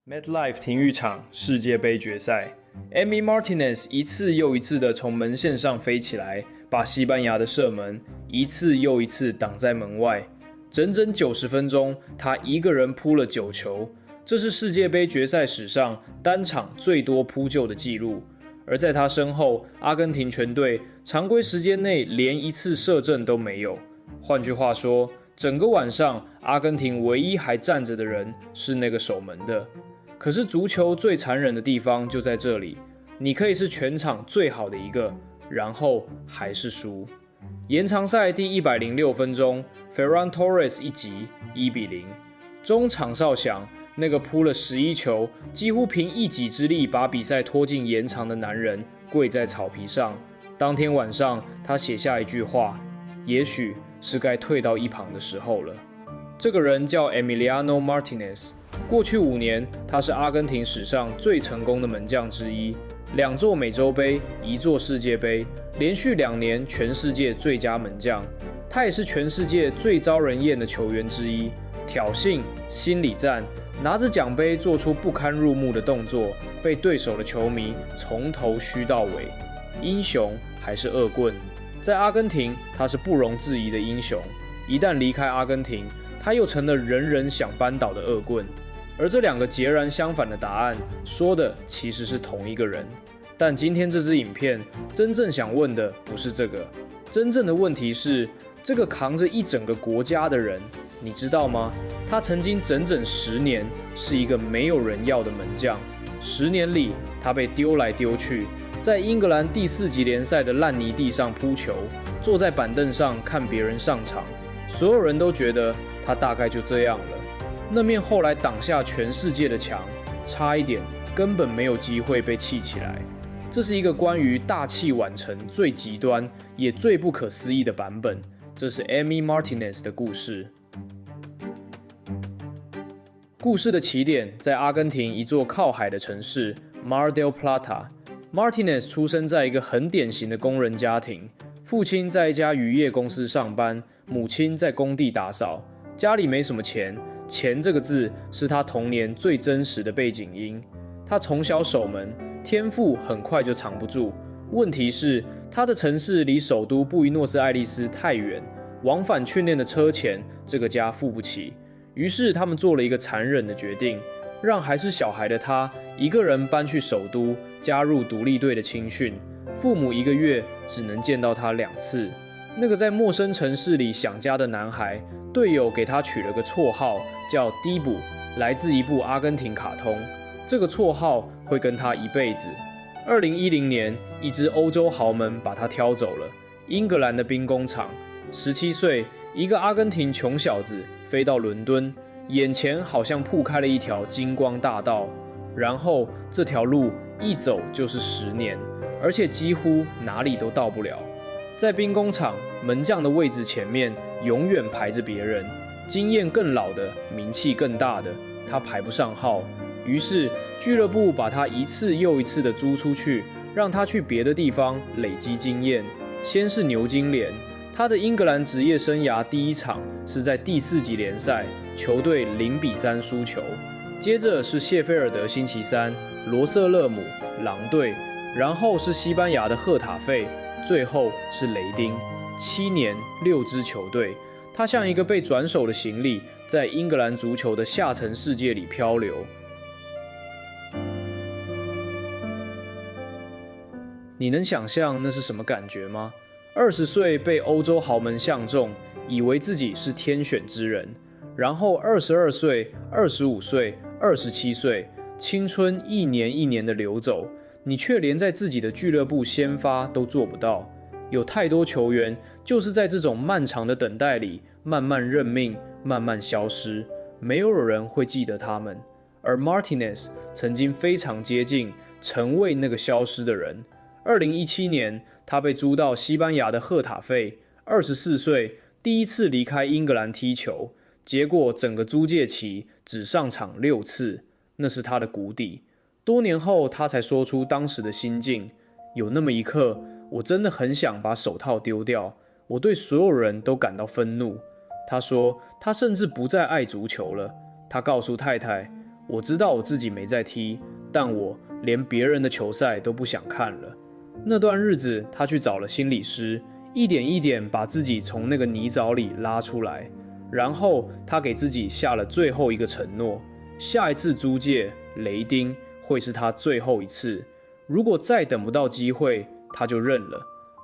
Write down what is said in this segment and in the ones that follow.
MetLife 體育場世界杯決賽 ，Emi Martinez 一次又一次地從門線上飛起來，把西班牙的射門一次又一次擋在門外。整整90分鐘，他一個人撲了9球，這是世界杯決賽史上單場最多撲救的紀錄。而在他身後，阿根廷全隊常規時間內連一次射正都沒有。換句話說，整個晚上，阿根廷唯一還站着的人是那個守門的。可是足球最殘忍的地方就在這裡，你可以是全場最好的一個，然後還是輸。延長賽第106分鐘 ，Ferran Torres 一擊1-0。中場哨響，那個撲了11球，幾乎憑一己之力把比賽拖進延長的男人跪在草皮上。當天晚上，他寫下一句話：也許是該退到一旁的時候了。這個人叫 Emiliano Martinez。過去5年，他是阿根廷史上最成功的門將之一，2座美洲杯，1座世界杯，連續2年全世界最佳門將。他也是全世界最招人厭的球員之一，挑釁、心理戰，拿着獎杯做出不堪入目的動作，被對手的球迷從頭噓到尾。英雄還是惡棍？在阿根廷，他是不容置疑的英雄。一旦離開阿根廷，他又成了人人想扳倒的惡棍。而這2個截然相反的答案，說的其實是同一個人。但今天這支影片真正想問的不是這個，真正的問題是，這個扛着一整個國家的人，你知道嗎？他曾經整整10年是一個沒有人要的門將。10年裡，他被丟來丟去，在英格蘭第4級聯賽的爛泥地上撲球，坐在板凳上看別人上場，所有人都覺得他大概就這樣了。那面後來擋下全世界的牆，差一點根本沒有機會被砌起來。這是一個關於大器晚成最極端也最不可思議的版本。這是 Emi Martinez 的故事。故事的起點在阿根廷一座靠海的城市 Mar del Plata。Martinez 出生在一個很典型的工人家庭，父親在一家漁業公司上班，母親在工地打掃，家裡沒什麼錢。錢這個字是他童年最真實的背景音。他從小守門，天賦很快就藏不住。問題是，他的城市離首都布宜諾斯艾利斯太遠，往返訓練的車錢這個家付不起。於是他們做了一個殘忍的決定，讓還是小孩的他一個人搬去首都，加入獨立隊的青訓。父母1個月只能見到他2次。那個在陌生城市裡想家的男孩，隊友給他取了個綽號叫迪布，來自一部阿根廷卡通。這個綽號會跟他一輩子。2010年，一支歐洲豪門把他挑走了，英格蘭的兵工廠。17歲，一個阿根廷窮小子飛到倫敦，眼前好像鋪開了一條金光大道。然後這條路一走就是10年，而且幾乎哪裡都到不了。在兵工廠，門將的位置前面永遠排着別人，經驗更老的，名氣更大的，他排不上號。於是俱樂部把他一次又一次的租出去，讓他去別的地方累積經驗。先是牛津聯，他的英格蘭職業生涯第1場是在第4級聯賽，球隊0-3輸球。接着是謝菲爾德星期三、羅瑟勒姆、狼隊，然後是西班牙的赫塔費。最後是雷丁，7年6支球隊，他像一個被轉手的行李，在英格蘭足球的下層世界裡漂流。你能想象那是什麼感覺嗎？20歲被歐洲豪門相中，以為自己是天選之人，然後22歲、25歲、27歲，青春一年一年的流走。你卻連在自己的俱樂部先發都做不到。有太多球員就是在這種漫長的等待裡慢慢認命，慢慢消失，沒有人會記得他們。而 Martinez 曾經非常接近成為那個消失的人。2017年，他被租到西班牙的赫塔費，24歲，第一次離開英格蘭踢球，結果整個租借期只上場6次，那是他的谷底。多年後，他才說出當時的心境。有那麼一刻，我真的很想把手套丟掉。我對所有人都感到憤怒。他說，他甚至不再愛足球了。他告訴太太，我知道我自己沒在踢，但我連別人的球賽都不想看了。那段日子，他去找了心理師，一點一點把自己從那個泥沼裡拉出來。然後他給自己下了最後一個承諾：下一次租借雷丁會是他最後一次。如果再等不到機會，他就認了。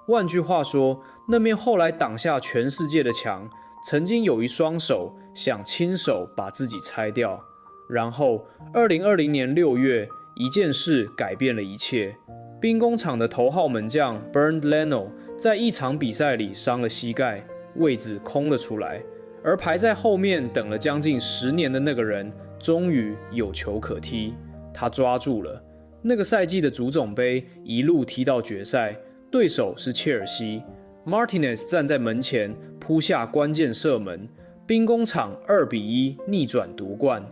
換句話說，那面後來擋下全世界的牆，曾經有一雙手想親手把自己拆掉。然後2020年6月，一件事改變了一切。兵工廠的頭號門將 Bernd Leno 在一場比賽裡傷了膝蓋，位置空了出來。而排在後面等了將近10年的那個人，終於有球可踢，他抓住了。那個賽季的足總盃一路踢到決賽，對手是切爾西。Martinez 站在門前撲下關鍵射門，兵工廠2-1逆轉奪冠。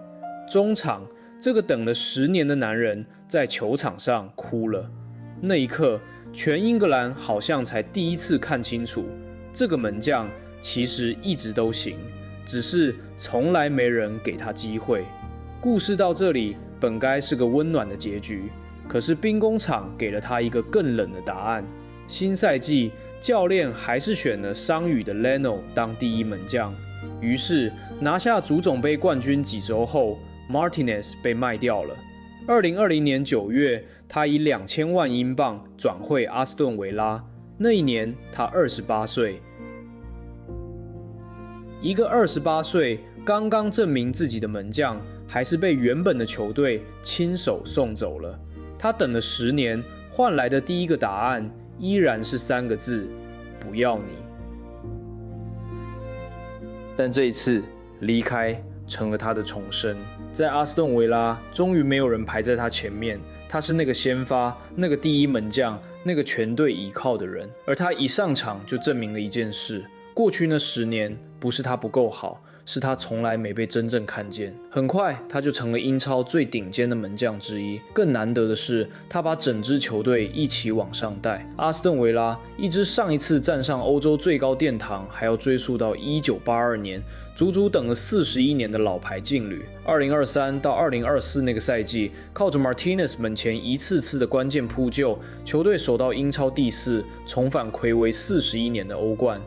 中場，這個等了10年的男人在球場上哭了。那一刻，全英格蘭好像才第一次看清楚，這個門將其實一直都行，只是從來沒人給他機會。故事到這裡本該是個溫暖的結局，可是兵工廠給了他一個更冷的答案。新賽季，教練還是選了傷癒的 Leno 當第一門將。於是拿下足總盃冠軍幾週後， Martinez 被賣掉了。2020年9月，他以2000萬英鎊轉會阿斯頓維拉。那一年他28歲。一個28歲剛剛證明自己的門將，還是被原本的球隊親手送走了。他等了10年，換來的第一個答案依然是3個字：不要你。但這一次離開成了他的重生。在阿斯頓維拉，終於沒有人排在他前面，他是那個先發、那個第一門將、那個全隊依靠的人。而他一上場就證明了一件事：過去那10年不是他不夠好，是他從來沒被真正看見。很快他就成了英超最頂尖的門将之一。更難得的是，他把整支球隊一起往上帶。阿斯頓維拉一支上一次站上歐洲最高殿堂還要追溯到1982年，足足等了41年的老牌勁旅。2023到2024那個賽季，靠着 Martinez 門前一次次的關鍵撲救，球隊守到英超第4，重返睽違41年的歐冠。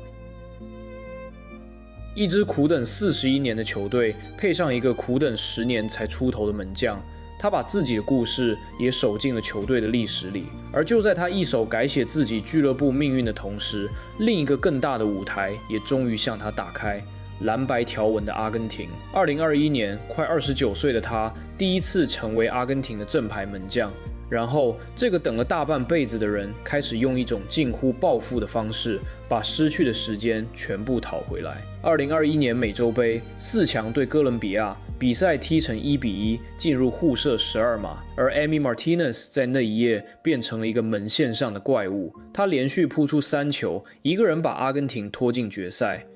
一支苦等41年的球隊，配上一個苦等10年才出頭的門將，他把自己的故事也守進了球隊的歷史裡。而就在他一手改寫自己俱樂部命運的同時，另一個更大的舞台也終於向他打開。藍白條紋的阿根廷。2021年，快29歲的他第一次成為阿根廷的正牌門将。然後，這個等了大半輩子的人開始用一種近乎報復的方式，把失去的時間全部討回來。2021年美洲盃4強對哥倫比亞，比賽踢成1-1，進入互射12碼。而 Emi Martinez 在那一夜變成了一個門線上的怪物，他連續撲出3球，一個人把阿根廷拖進決賽。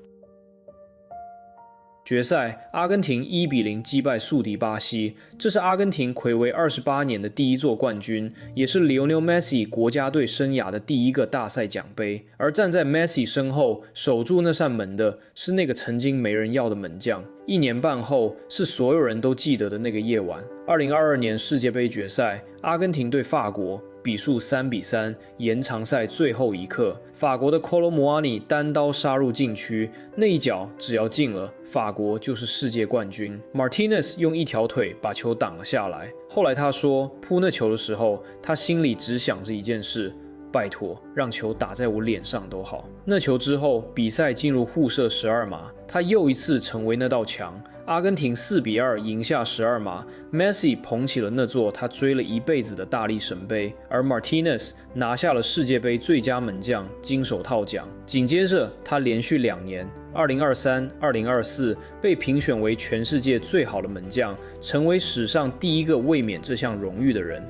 決賽，阿根廷1-0擊敗宿敵巴西，這是阿根廷睽違28年的第一座冠軍，也是 Lionel Messi 國家隊生涯的第一個大賽獎盃。而站在 Messi 身後守住那扇門的是那個曾經沒人要的門將。1年半後，是所有人都記得的那個夜晚。2022年世界盃決賽，阿根廷對法國。比數3-3，延長賽最後一刻，法國的 Kolo Muani 單刀殺入禁區，那一腳只要進了，法國就是世界冠軍。Martinez 用一條腿把球擋了下來。後來他說，撲那球的時候，他心裡只想着一件事：拜託，讓球打在我臉上都好。那球之後，比賽進入互射12碼，他又一次成為那道牆。阿根廷4-2贏下12碼 ，Messi 捧起了那座他追了一輩子的大力神杯，而 Martinez 拿下了世界盃最佳門將金手套獎。緊接着，他連續2年，2023、2024被評選為全世界最好的門將，成為史上第一個衛冕這項榮譽的人。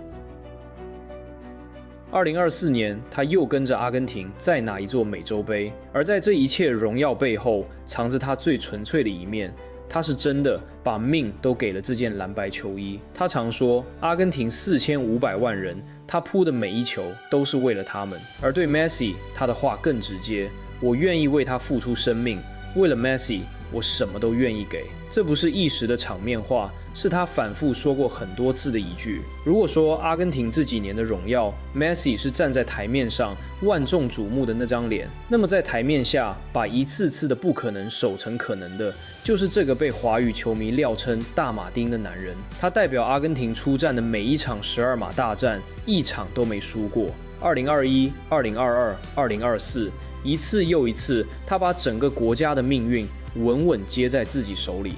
2024年，他又跟着阿根廷再拿一座美洲盃，而在這一切榮耀背後，藏着他最純粹的一面。他是真的把命都給了這件藍白球衣。他常說，阿根廷4500萬人，他撲的每一球都是為了他們。而對 Messi， 他的話更直接：我願意為他付出生命，為了 Messi，我什麼都願意給。這不是一時的場面話，是他反覆說過很多次的一句。如果說阿根廷這幾年的榮耀 ，Messi 是站在台面上萬眾矚目的那張臉，那麼在台面下把一次次的不可能守成可能的，就是這個被華語球迷料稱大馬丁的男人。他代表阿根廷出戰的每一場12碼大戰，一場都沒輸過。2021、2022、2024，一次又一次，他把整個國家的命運穩穩接在自己手裡。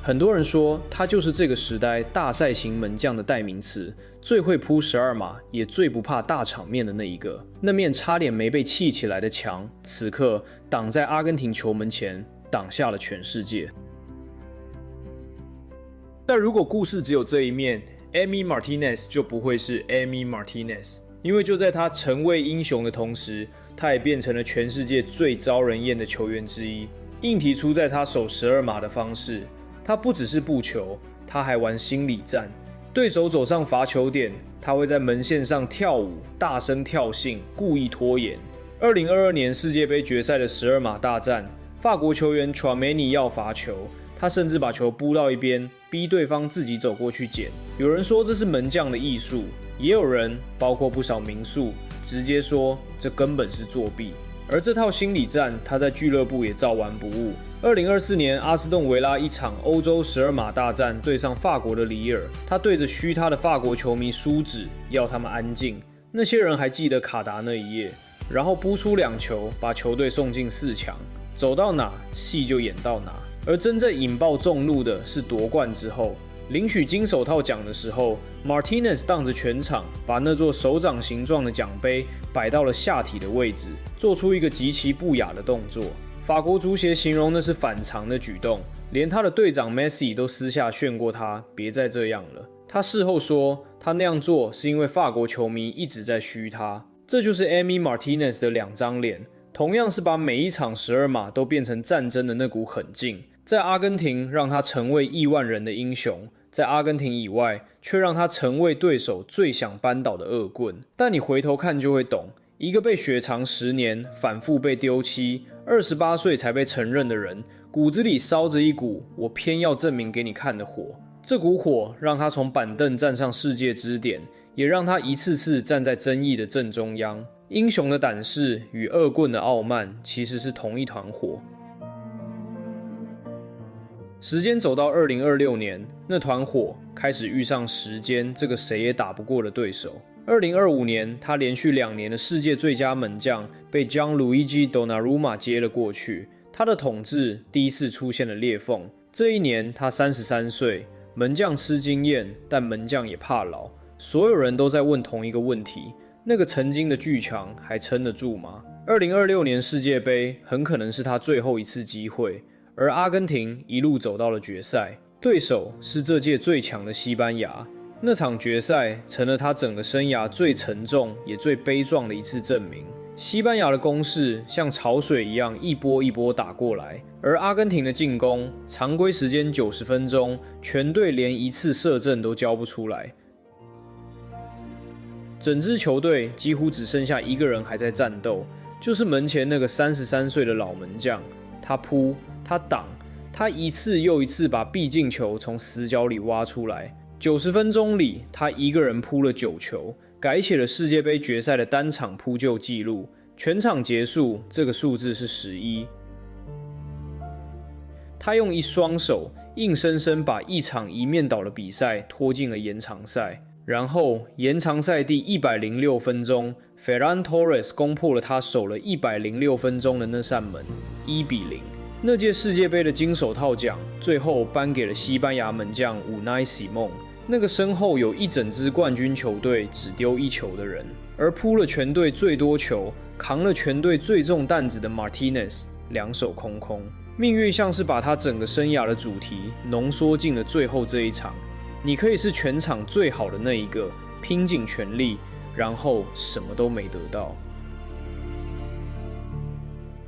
很多人說他就是這個時代大賽型門將的代名詞，最會撲12碼，也最不怕大場面的那一個。那面差點沒被砌起來的牆，此刻擋在阿根廷球門前，擋下了全世界。但如果故事只有這一面，Emi Martinez 就不會是 Emi Martinez， 因為就在他成為英雄的同時，他也變成了全世界最招人厭的球員之一。硬題出在他守12碼的方式，他不只是布球，他還玩心理戰。對手走上罰球點，他會在門線上跳舞，大聲跳興，故意拖延。2022年世界盃決賽的12碼大戰，法國球員 Tchouaméni 要罰球，他甚至把球撲到一邊，逼對方自己走過去撿。有人說這是門將的藝術，也有人，包括不少名宿，直接說這根本是作弊。而這套心理戰，他在俱樂部也照玩不誤。2024年阿斯頓維拉一場歐洲12碼大戰對上法國的里爾，他對着噓他的法國球迷豎指，要他們安靜。那些人還記得卡達那一夜，然後撲出2球，把球隊送進4強，走到哪戲就演到哪。而真正引爆眾怒的是奪冠之後，領取金手套獎的時候 ，Martinez 蕩着全場，把那座手掌形狀的獎杯擺到了下體的位置，做出一個極其不雅的動作。法國足協形容那是反常的舉動，連他的隊長 Messi 都私下勸過他別再這樣了。他事後說，他那樣做是因為法國球迷一直在噓他。這就是 Emi Martinez 的2張臉，同樣是把每一場12碼都變成戰爭的那股狠勁。在阿根廷讓他成為億萬人的英雄，在阿根廷以外卻讓他成為對手最想扳倒的惡棍。但你回頭看就會懂，一個被雪藏10年、反覆被丟棄、28歲才被承認的人，骨子裡燒着一股我偏要證明給你看的火。這股火讓他從板凳站上世界支點，也讓他一次次站在爭議的正中央。英雄的膽識與惡棍的傲慢其實是同一團火。時間走到2026年，那團火開始遇上時間這個誰也打不過的對手。2025年，他連續2年的世界最佳門將被 Gianluigi Donnarumma 接了過去，他的統治第一次出現了裂縫。這一年，他33歲，門將吃經驗，但門將也怕老。所有人都在問同一個問題：那個曾經的巨強還撐得住嗎？2026年世界盃很可能是他最後一次機會。而阿根廷一路走到了決賽，對手是這屆最強的西班牙。那場決賽成了他整個生涯最沉重也最悲壯的一次證明。西班牙的攻勢像潮水一樣一波一波打過來，而阿根廷的進攻常規時間90分鐘，全隊連一次射正都交不出來。整支球隊幾乎只剩下一個人還在戰鬥，就是門前那個33歲的老門將。他撲，他擋，他一次又一次把必進球從死角裡挖出來。90分鐘裡，他一個人撲了9球，改寫了世界盃決賽的單場撲救紀錄。全場結束，這個數字是11。他用一雙手硬生生把一場一面倒的比賽拖進了延長賽。然後延長賽第106分鐘 ，Ferran Torres 攻破了他守了106分鐘的那扇門，1-0。那屆世界盃的金手套獎最後頒給了西班牙門將 Unai Simón， 那個身後有一整支冠軍球隊只丟1球的人。而撲了全隊最多球、扛了全隊最重擔子的 Martinez 兩手空空。命運像是把他整個生涯的主題濃縮進了最後這一場。你可以是全場最好的那一個，拼盡全力，然後什麼都沒得到。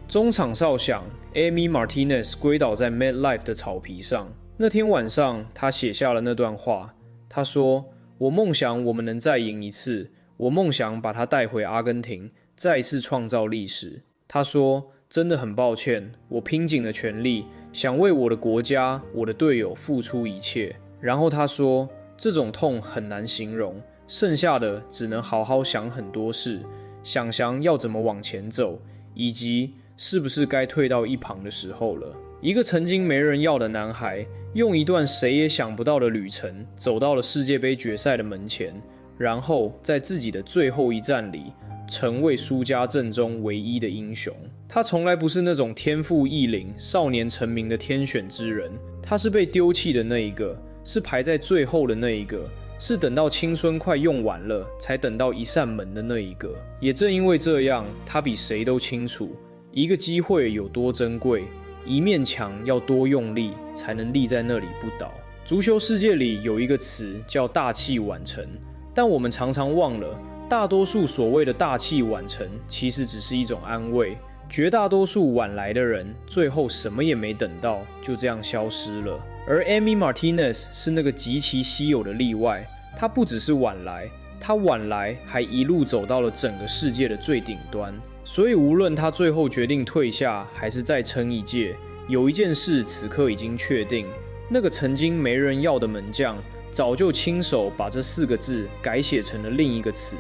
中場哨響 ，Emi Martinez 歸倒在 MetLife 的草皮上。那天晚上，他寫下了那段話。他說：“我夢想我們能再贏一次，我夢想把他帶回阿根廷，再一次創造歷史。”他說：“真的很抱歉，我拼盡了全力，想為我的國家、我的隊友付出一切。然後他說，這種痛很難形容，剩下的只能好好想很多事，想要怎麼往前走，以及是不是該退到一旁的時候了。一個曾經沒人要的男孩，用一段誰也想不到的旅程，走到了世界盃決賽的門前，然後在自己的最後一戰裡，成為輸家陣中唯一的英雄。他從來不是那種天賦異稟、少年成名的天選之人，他是被丟棄的那一個，是排在最後的那一個，是等到青春快用完了，才等到一扇門的那一個。也正因為這樣，他比誰都清楚，一個機會有多珍貴，一面牆要多用力，才能立在那裡不倒。足球世界裡有一個詞叫大器晚成，但我們常常忘了，大多數所謂的大器晚成，其實只是一種安慰。絕大多數晚來的人，最後什麼也沒等到，就這樣消失了。而 Emi Martinez 是那個極其稀有的例外，他不只是晚來，他晚來還一路走到了整個世界的最頂端。所以無論他最後決定退下，還是再撐一屆，有一件事此刻已經確定，那個曾經沒人要的门將，早就親手把這4個字改寫成了另一個詞：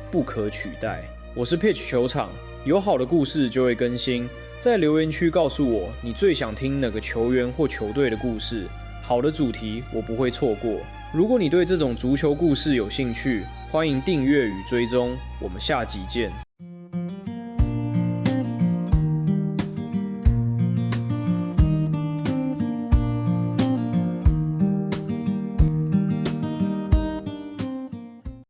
不可取代。我是 Pitch 球場，有好的故事就會更新，在留言區告訴我你最想聽哪個球員或球隊的故事，好的主題我不會錯過。如果你對這種足球故事有興趣，歡迎訂閱與追蹤，我們下集見。